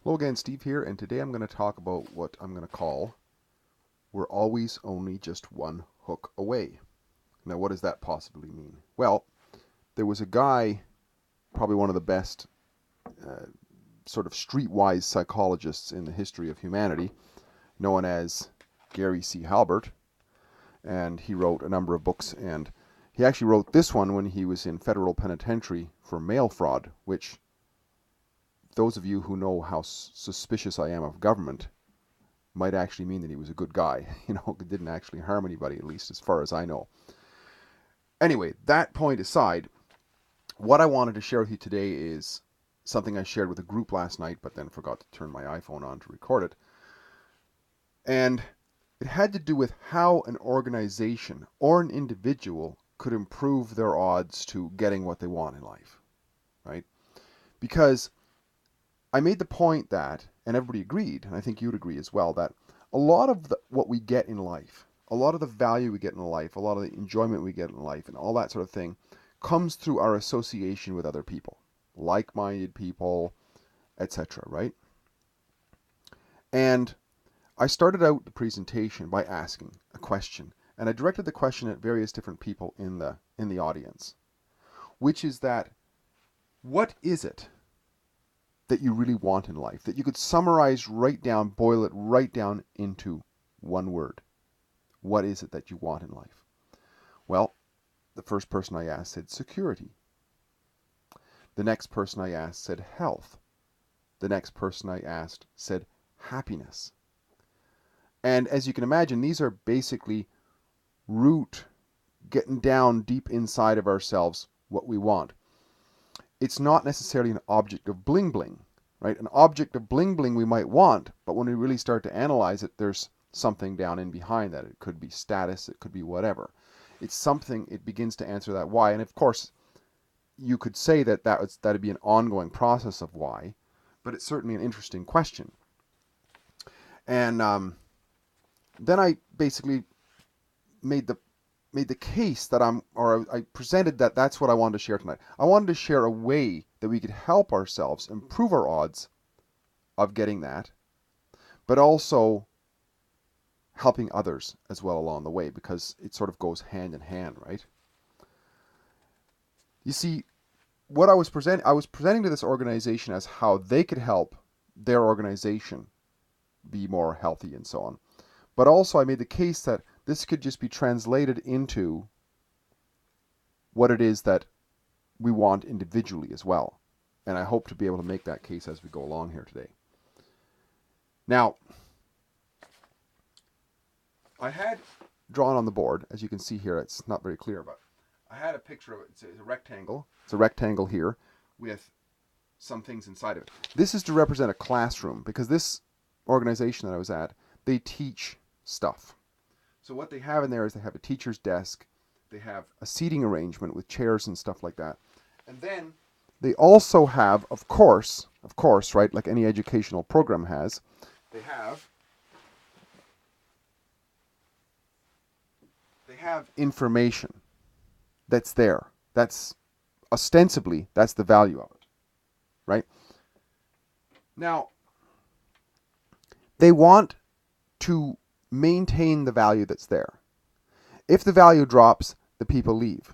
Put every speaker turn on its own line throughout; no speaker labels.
Hello again, Steve here, and today I'm going to talk about what I'm going to call "We're always only just one hook away." Now, what does that possibly mean? Well, there was a guy, probably one of the best uh, sort of streetwise psychologists in the history of humanity, known as Gary C. Halbert, and he wrote a number of books, and he actually wrote this one when he was in federal penitentiary for mail fraud, which those of you who know how suspicious I am of government might actually mean that he was a good guy. Didn't actually harm anybody, at least as far as I know. Anyway, that point aside, what I wanted to share with you today is something I shared with a group last night, but then forgot to turn my iPhone on to record it. And it had to do with how an organization or an individual could improve their odds to getting what they want in life, right? Because I made the point that, and everybody agreed, and I think you'd agree as well, that a lot of what we get in life, a lot of the value we get in life, a lot of the enjoyment we get in life, and all that sort of thing, comes through our association with other people, like-minded people, etc., right? And I started out the presentation by asking a question, and I directed the question at various different people in the audience, which is that, what is it that you really want in life, that you could summarize right down, boil it right down into one word? What is it that you want in life? Well, the first person I asked said security. The next person I asked said health. The next person I asked said happiness. And as you can imagine, these are basically root, getting down deep inside of ourselves what we want. It's not necessarily an object of bling bling, right? An object of bling bling we might want, but when we really start to analyze it, there's something down in behind that. It could be status, it could be whatever. It's something, it begins to answer that why. And of course, you could say that that'd be an ongoing process of why, but it's certainly an interesting question. And then I basically made the case that I presented that that's what I wanted to share tonight. I wanted to share a way that we could help ourselves improve our odds of getting that, but also helping others as well along the way, because it sort of goes hand in hand, right? You see, what I was presenting to this organization as how they could help their organization be more healthy and so on. But also I made the case that this could just be translated into what it is that we want individually as well. And I hope to be able to make that case as we go along here today. Now, I had drawn on the board, as you can see here, it's not very clear, but I had a picture of it. It's a rectangle. It's a rectangle here with some things inside of it. This is to represent a classroom, because this organization that I was at, they teach stuff. So what they have in there is they have a teacher's desk, they have a seating arrangement with chairs and stuff like that. And then they also have, of course, right, like any educational program has, they have information that's there. That's ostensibly, that's the value of it, right? Now, they want to maintain the value that's there. If the value drops, the people leave.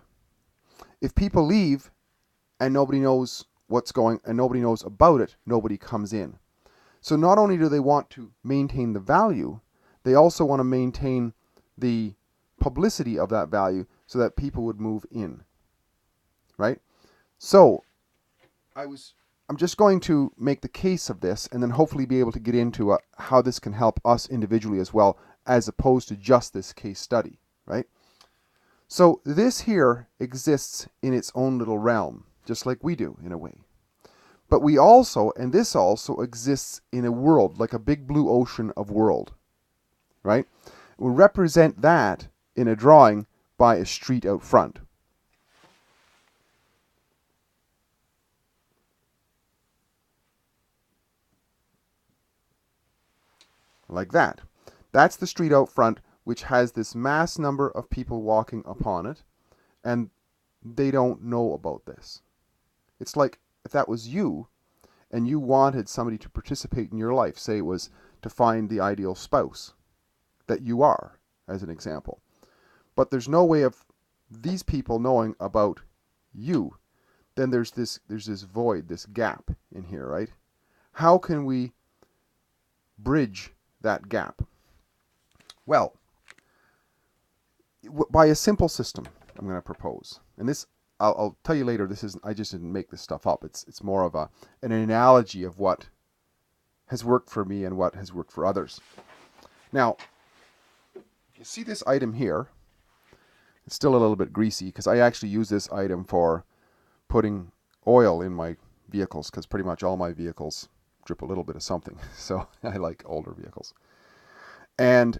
If people leave and nobody knows what's going and nobody knows about it, nobody comes in. So not only do they want to maintain the value, they also want to maintain the publicity of that value so that people would move in, right? So I'm just going to make the case of this and then hopefully be able to get into how this can help us individually as well, as opposed to just this case study, right? So this here exists in its own little realm, just like we do in a way. But we also, and this also exists in a world, like a big blue ocean of world, right? We represent that in a drawing by a street out front. Like that. That's the street out front, which has this mass number of people walking upon it, and they don't know about this. It's like if that was you, and you wanted somebody to participate in your life, say it was to find the ideal spouse that you are, as an example. But there's no way of these people knowing about you. Then there's this void, this gap in here, right? How can we bridge that gap? Well, by a simple system I'm going to propose. And this, I'll tell you later, this isn't, I just didn't make this stuff up. It's more of an analogy of what has worked for me and what has worked for others. Now, you see this item here. It's still a little bit greasy because I actually use this item for putting oil in my vehicles, because pretty much all my vehicles drip a little bit of something. So I like older vehicles. And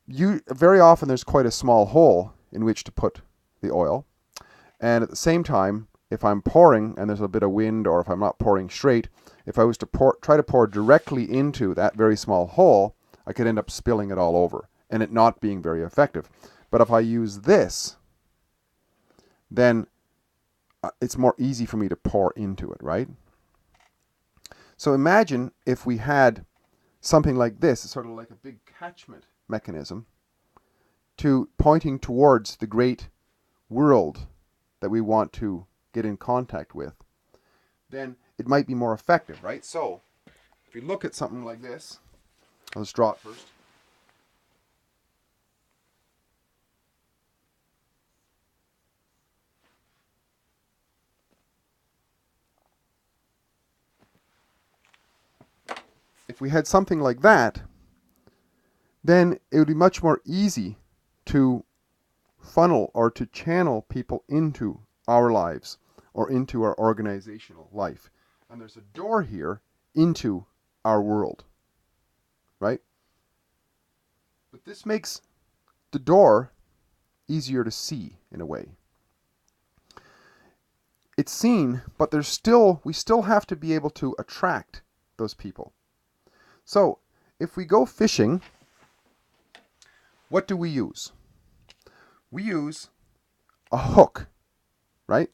very often there's quite a small hole in which to put the oil. And at the same time, if I'm pouring and there's a bit of wind, or if I'm not pouring straight, if I was to try to pour directly into that very small hole, I could end up spilling it all over and it not being very effective. But if I use this, then it's more easy for me to pour into it, right? So imagine if we had something like this, sort of like a big catchment mechanism pointing towards the great world that we want to get in contact with. Then it might be more effective, right? So if we look at something like this, let's draw it first. If we had something like that, then it would be much more easy to funnel or to channel people into our lives or into our organizational life. And there's a door here into our world, right? But this makes the door easier to see in a way. It's seen, but we still have to be able to attract those people. So if we go fishing, what do we use? We use a hook, right?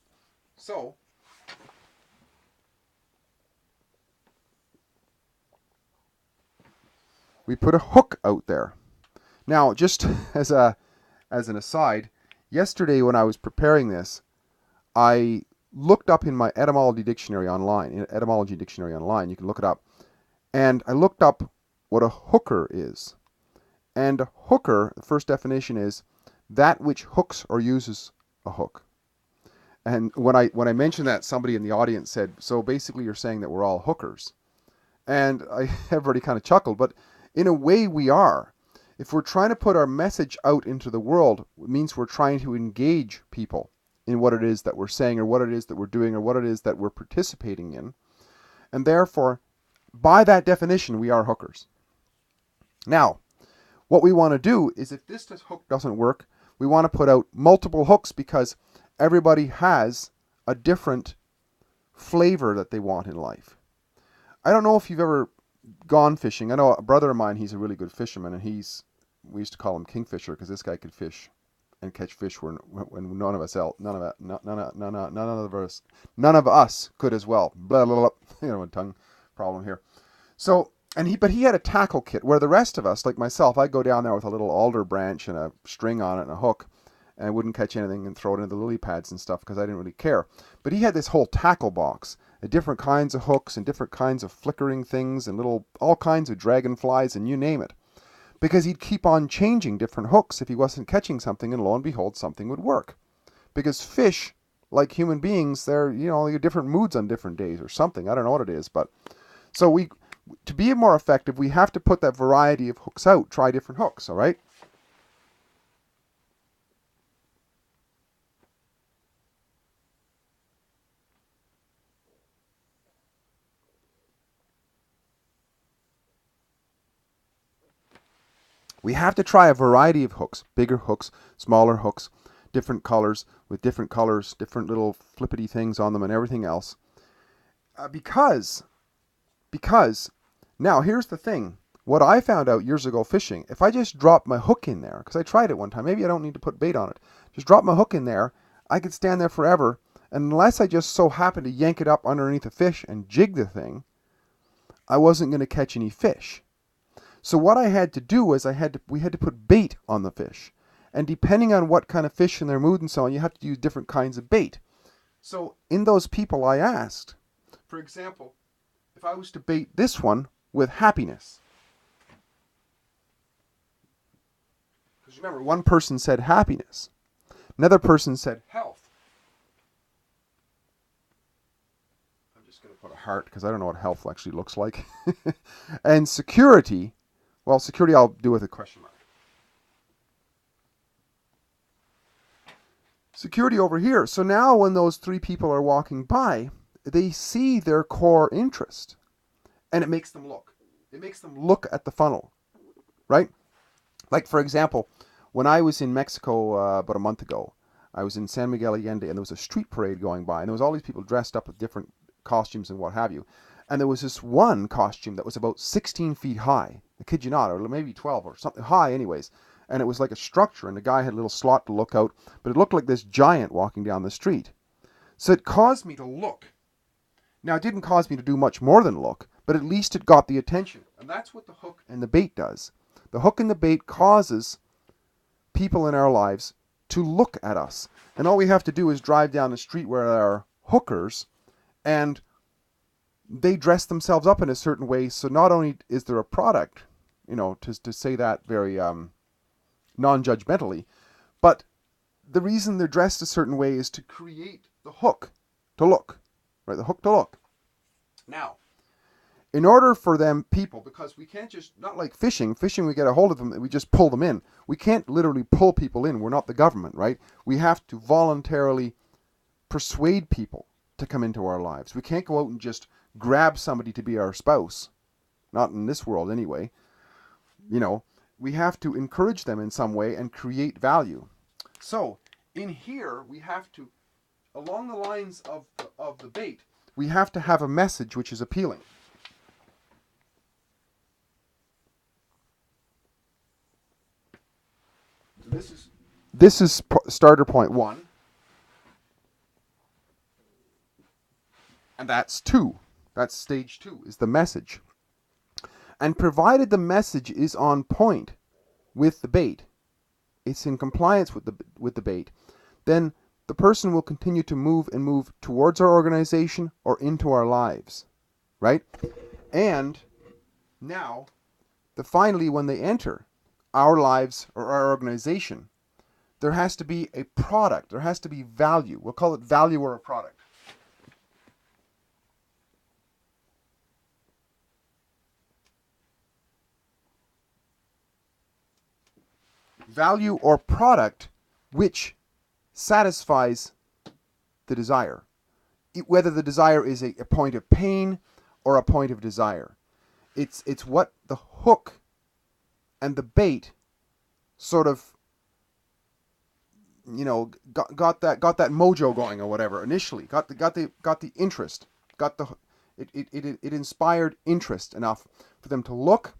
So we put a hook out there. Now, just as an aside, yesterday when I was preparing this, I looked up in my etymology dictionary online. You can look it up. And I looked up what a hooker is. And a hooker, the first definition is that which hooks or uses a hook. And when I mentioned that, somebody in the audience said, so basically you're saying that we're all hookers. And everybody kind of chuckled, but in a way we are. If we're trying to put our message out into the world, it means we're trying to engage people in what it is that we're saying, or what it is that we're doing, or what it is that we're participating in. And therefore, by that definition, we are hookers. Now, what we want to do is, if this hook doesn't work, we want to put out multiple hooks, because everybody has a different flavor that they want in life. I don't know if you've ever gone fishing. I know a brother of mine, he's a really good fisherman, and we used to call him Kingfisher, because this guy could fish and catch fish when none of us could as well. Blah, blah, blah. A tongue problem here. So, but he had a tackle kit, where the rest of us, like myself, I'd go down there with a little alder branch and a string on it and a hook, and I wouldn't catch anything and throw it into the lily pads and stuff, because I didn't really care. But he had this whole tackle box, different kinds of hooks and different kinds of flickering things and all kinds of dragonflies and you name it. Because he'd keep on changing different hooks if he wasn't catching something, and lo and behold, something would work. Because fish, like human beings, they're different moods on different days or something. I don't know what it is, but so to be more effective, we have to put that variety of hooks out. Try different hooks, all right? We have to try a variety of hooks, bigger hooks, smaller hooks, different colors, different little flippity things on them and everything else. Because now here's the thing. What I found out years ago fishing, if I just drop my hook in there, because I tried it one time, maybe I don't need to put bait on it, just drop my hook in there, I could stand there forever, and unless I just so happen to yank it up underneath a fish and jig the thing, I wasn't going to catch any fish. So what I had to do was we had to put bait on the fish. And depending on what kind of fish and their mood and so on, you have to use different kinds of bait. So in those people I asked, for example, if I was to bait this one with happiness. Because remember, one person said happiness. Another person said health. I'm just going to put a heart because I don't know what health actually looks like. And security, well, security I'll do with a question mark. Security over here. So now when those three people are walking by, they see their core interest. And it makes them look. It makes them look at the funnel, right? Like, for example, when I was in Mexico about a month ago, I was in San Miguel Allende, and there was a street parade going by, and there was all these people dressed up with different costumes and what have you. And there was this one costume that was about 16 feet high. I kid you not, or maybe 12 or something high anyways. And it was like a structure, and the guy had a little slot to look out, but it looked like this giant walking down the street. So it caused me to look. Now, it didn't cause me to do much more than look, but at least it got the attention. And that's what the hook and the bait does. The hook and the bait causes people in our lives to look at us. And all we have to do is drive down the street where there are hookers, and they dress themselves up in a certain way. So not only is there a product, to say that very non-judgmentally, but the reason they're dressed a certain way is to create the hook to look, right? The hook to look. Now, in order for them people, because we can't just, not like fishing we get a hold of them and we just pull them in. We can't literally pull people in. We're not the government, right? We have to voluntarily persuade people to come into our lives. We can't go out and just grab somebody to be our spouse. Not in this world anyway. We have to encourage them in some way and create value. So, in here, we have to, along the lines of the bait, we have to have a message which is appealing. This is starter point 1. And that's 2. That's stage 2, is the message. And provided the message is on point with the bait, it's in compliance with the bait, then the person will continue to move towards our organization or into our lives, right? And now, finally, when they enter our lives or our organization, there has to be a product. There has to be value. We'll call it value or a product. Value or product which satisfies the desire. Whether the desire is a point of pain or a point of desire. It's what the hook and the bait sort of got that mojo going or whatever initially, got the interest, it inspired interest enough for them to look.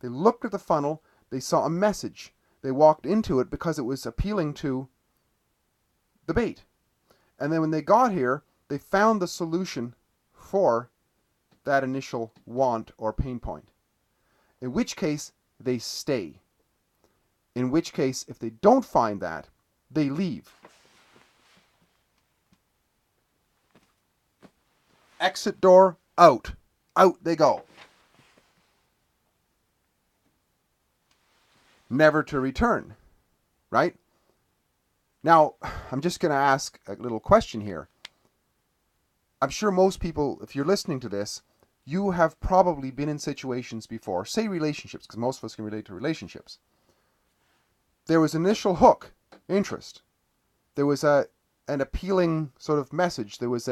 They looked at the funnel, they saw a message, they walked into it because it was appealing to the bait. And then when they got here, they found the solution for that initial want or pain point. In which case, they stay. In which case, if they don't find that, they leave. Exit door, out. Out they go. Never to return, right? Now, I'm just going to ask a little question here. I'm sure most people, if you're listening to this, you have probably been in situations before, say relationships, because most of us can relate to relationships. There was initial hook, interest. There was an appealing sort of message. There was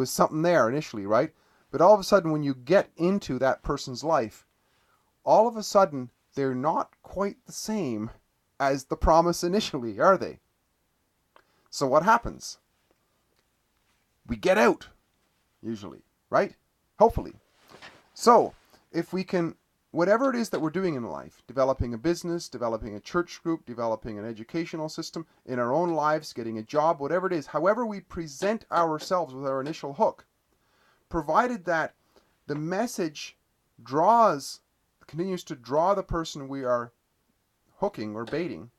something there initially, right? But all of a sudden, when you get into that person's life, all of a sudden, they're not quite the same as the promise initially, are they? So what happens? We get out, usually, right? Hopefully. So, if we can, whatever it is that we're doing in life, developing a business, developing a church group, developing an educational system, in our own lives, getting a job, whatever it is, however we present ourselves with our initial hook, provided that the message continues to draw the person we are hooking or baiting,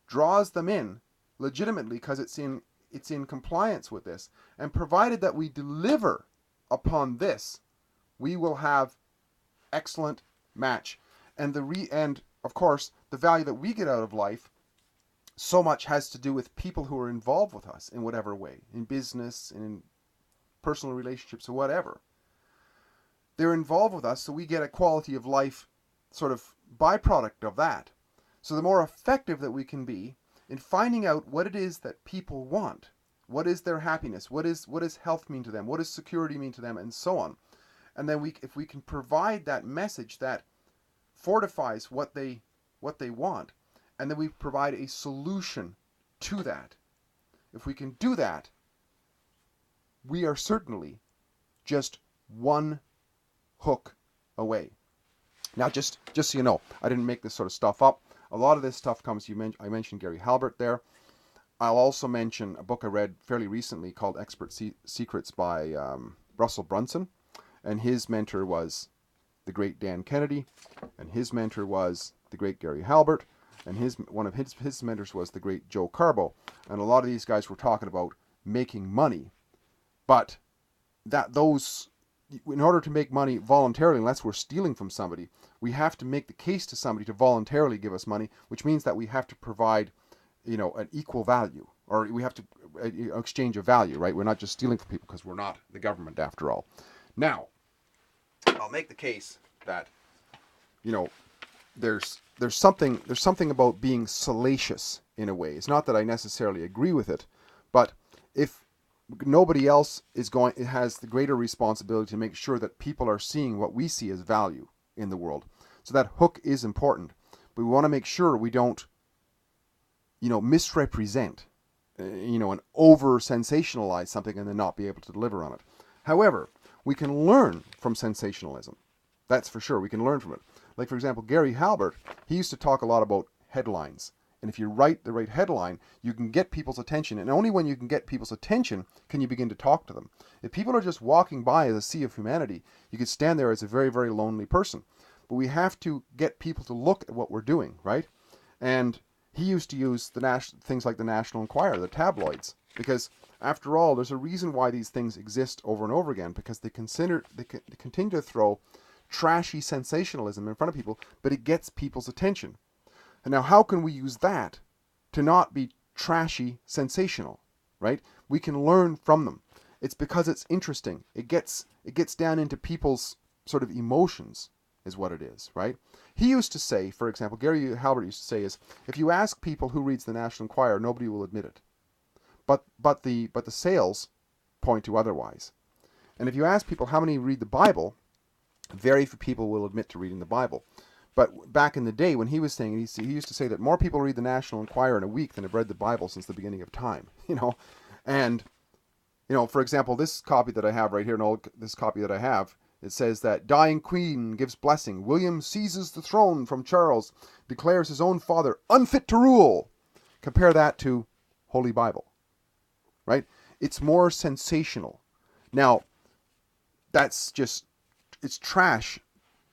draws them in legitimately because it's in compliance with this, and provided that we deliver upon this, we will have excellent match. And and of course, the value that we get out of life so much has to do with people who are involved with us in whatever way, in business, in personal relationships, or whatever. They're involved with us, so we get a quality of life sort of byproduct of that. So the more effective that we can be in finding out what it is that people want, what is their happiness, what does health mean to them, what does security mean to them, and so on. And then if we can provide that message that fortifies what they want, and then we provide a solution to that. If we can do that, we are certainly just one hook away. Now, just so you know, I didn't make this sort of stuff up. A lot of this stuff comes, I mentioned Gary Halbert there. I'll also mention a book I read fairly recently called Expert Secrets by Russell Brunson. And his mentor was the great Dan Kennedy. And his mentor was the great Gary Halbert. And one of his mentors was the great Joe Carbo. And a lot of these guys were talking about making money. But in order to make money voluntarily, unless we're stealing from somebody, we have to make the case to somebody to voluntarily give us money, which means that we have to provide, an equal value, or we have to exchange a value, right? We're not just stealing from people because we're not the government after all. Now, I'll make the case that, there's something about being salacious in a way. It's not that I necessarily agree with it, but if nobody else it has the greater responsibility to make sure that people are seeing what we see as value in the world. So that hook is important, but we want to make sure we don't, misrepresent, and over sensationalize something and then not be able to deliver on it. However, we can learn from sensationalism. That's for sure. We can learn from it. Like, for example, Gary Halbert, he used to talk a lot about headlines. And if you write the right headline, you can get people's attention. And only when you can get people's attention can you begin to talk to them. If people are just walking by as a sea of humanity, you could stand there as a very, very lonely person. But we have to get people to look at what we're doing, right? And he used to use things like the National Enquirer, the tabloids, because after all, there's a reason why these things exist over and over again, because they continue to throw trashy sensationalism in front of people, but it gets people's attention. And now, how can we use that to not be trashy sensational, right? We can learn from them. It's because it's interesting. It gets down into people's sort of emotions, is what it is, right? He used to say, for example, Gary Halbert used to say, is if you ask people who reads the National Enquirer, nobody will admit it. But the sales point to otherwise. And if you ask people how many read the Bible, very few people will admit to reading the Bible. But back in the day when he was saying, he used to say that more people read the National Enquirer in a week than have read the Bible since the beginning of time. And for example, this copy that I have right here, this copy that I have, it says that dying queen gives blessing. William seizes the throne from Charles, declares his own father unfit to rule. Compare that to Holy Bible, right? It's more sensational. Now, it's trash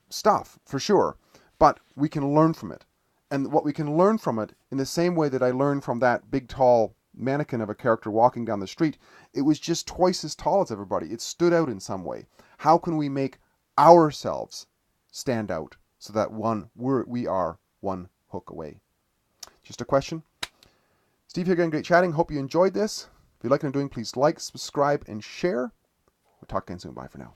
stuff for sure, but we can learn from it. And what we can learn from it, in the same way that I learned from that big tall mannequin of a character walking down the street, it was just twice as tall as everybody. It stood out in some way. How can we make ourselves stand out so that we are one hook away? Just a question. Steve here again, great chatting. Hope you enjoyed this. If you like what I'm doing, please like, subscribe, and share. We'll talk again soon. Bye for now.